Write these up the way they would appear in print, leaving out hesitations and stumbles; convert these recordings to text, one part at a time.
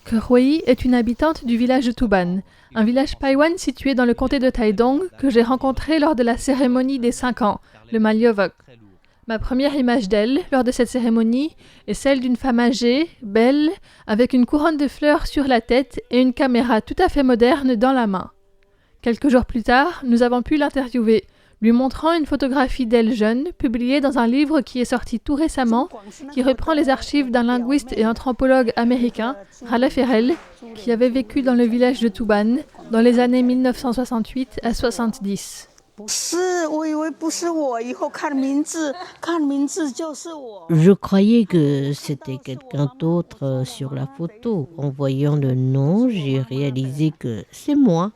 Ke est une habitante du village de Tuban, un village Paiwan situé dans le comté de Taidong que j'ai rencontré lors de la cérémonie des 5 ans, le Malyovok. Ma première image d'elle, lors de cette cérémonie, est celle d'une femme âgée, belle, avec une couronne de fleurs sur la tête et une caméra tout à fait moderne dans la main. Quelques jours plus tard, nous avons pu l'interviewer, lui montrant une photographie d'elle jeune, publiée dans un livre qui est sorti tout récemment, qui reprend les archives d'un linguiste et anthropologue américain, Ralph Ferrell, qui avait vécu dans le village de Tuban dans les années 1968 à 70. Je croyais que c'était quelqu'un d'autre sur la photo. En voyant le nom, j'ai réalisé que c'est moi.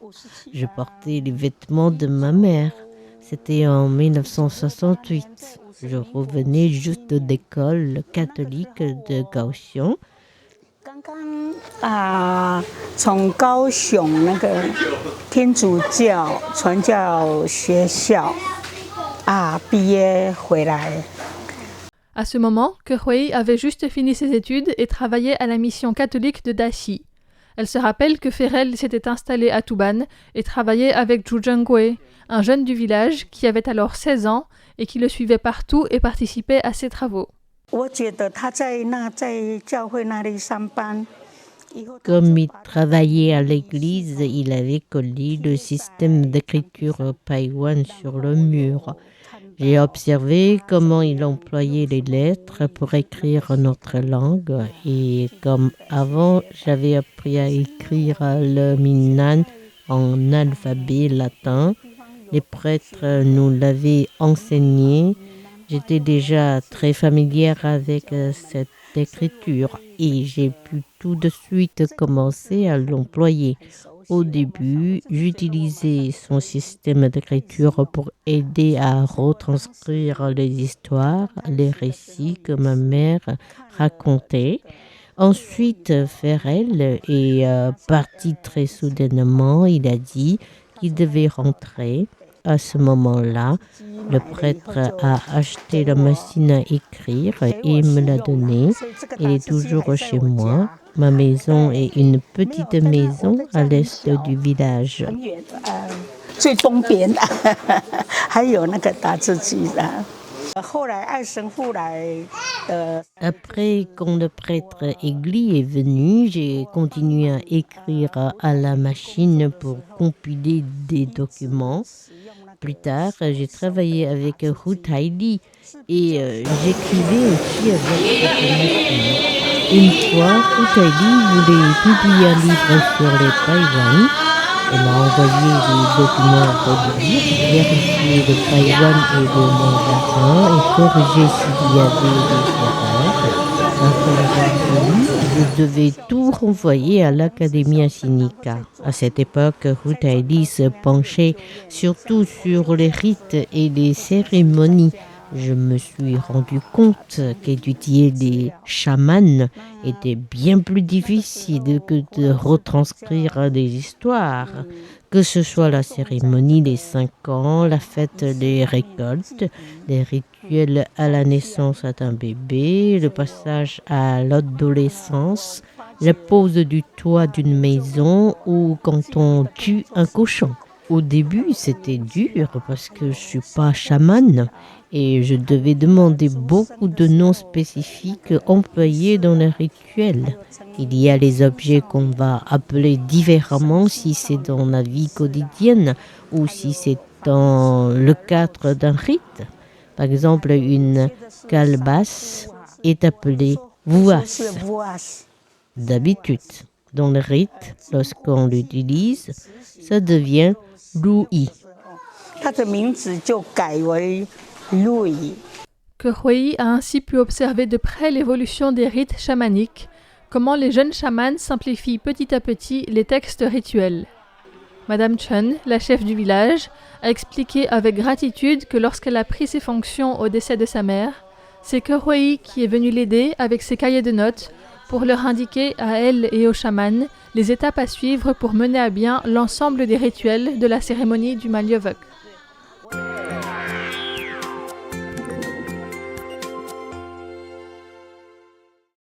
Je portais les vêtements de ma mère. C'était en 1968. Je revenais juste d'école catholique de Kaohsiung. À ce moment, Ke avait juste fini ses études et travaillait à la mission catholique de Daxi. Elle se rappelle que Ferrell s'était installé à Tuban et travaillait avec Ju Zhengwei, un jeune du village qui avait alors 16 ans et qui le suivait partout et participait à ses travaux. Comme il travaillait à l'église, il avait collé le système d'écriture Paiwan sur le mur. J'ai observé comment il employait les lettres pour écrire notre langue et comme avant, j'avais appris à écrire le Minnan en alphabet latin. Les prêtres nous l'avaient enseigné. J'étais déjà très familière avec cette écriture et j'ai pu tout de suite commencer à l'employer. Au début, j'utilisais son système d'écriture pour aider à retranscrire les histoires, les récits que ma mère racontait. Ensuite, Ferrell est parti très soudainement. Il a dit qu'il devait rentrer. À ce moment-là, le prêtre a acheté la machine à écrire et me l'a donnée. Elle est toujours chez moi. Ma maison est une petite maison à l'est du village. Après, quand le prêtre Egli est venu, j'ai continué à écrire à la machine pour compiler des documents. Plus tard, j'ai travaillé avec Ruth Heidi et j'écrivais aussi avec cette machine. Une fois, Ruth Heidi voulait publier un livre sur les Taïwan. Elle m'a envoyé les documents rédigés, vérifier le Taïwan et le mandarin et corriger s'il y avait des erreurs. Je devais tout renvoyer à l'Académie Asinica. À cette époque, Ruth Heidi se penchait surtout sur les rites et les cérémonies. Je me suis rendu compte qu'étudier les chamans était bien plus difficile que de retranscrire des histoires. Que ce soit la cérémonie des 5 ans, la fête des récoltes, les rituels à la naissance d'un bébé, le passage à l'adolescence, la pose du toit d'une maison ou quand on tue un cochon. Au début, c'était dur parce que je ne suis pas chamane et je devais demander beaucoup de noms spécifiques employés dans les rituels. Il y a les objets qu'on va appeler différemment si c'est dans la vie quotidienne ou si c'est dans le cadre d'un rite. Par exemple, une calebasse est appelée vuas. D'habitude, dans le rite, lorsqu'on l'utilise, ça devient Louis. Ke a ainsi pu observer de près l'évolution des rites chamaniques, comment les jeunes chamans simplifient petit à petit les textes rituels. Madame Chen, la chef du village, a expliqué avec gratitude que lorsqu'elle a pris ses fonctions au décès de sa mère, c'est Ke qui est venu l'aider avec ses cahiers de notes pour leur indiquer à elle et aux chamans les étapes à suivre pour mener à bien l'ensemble des rituels de la cérémonie du Malyovok.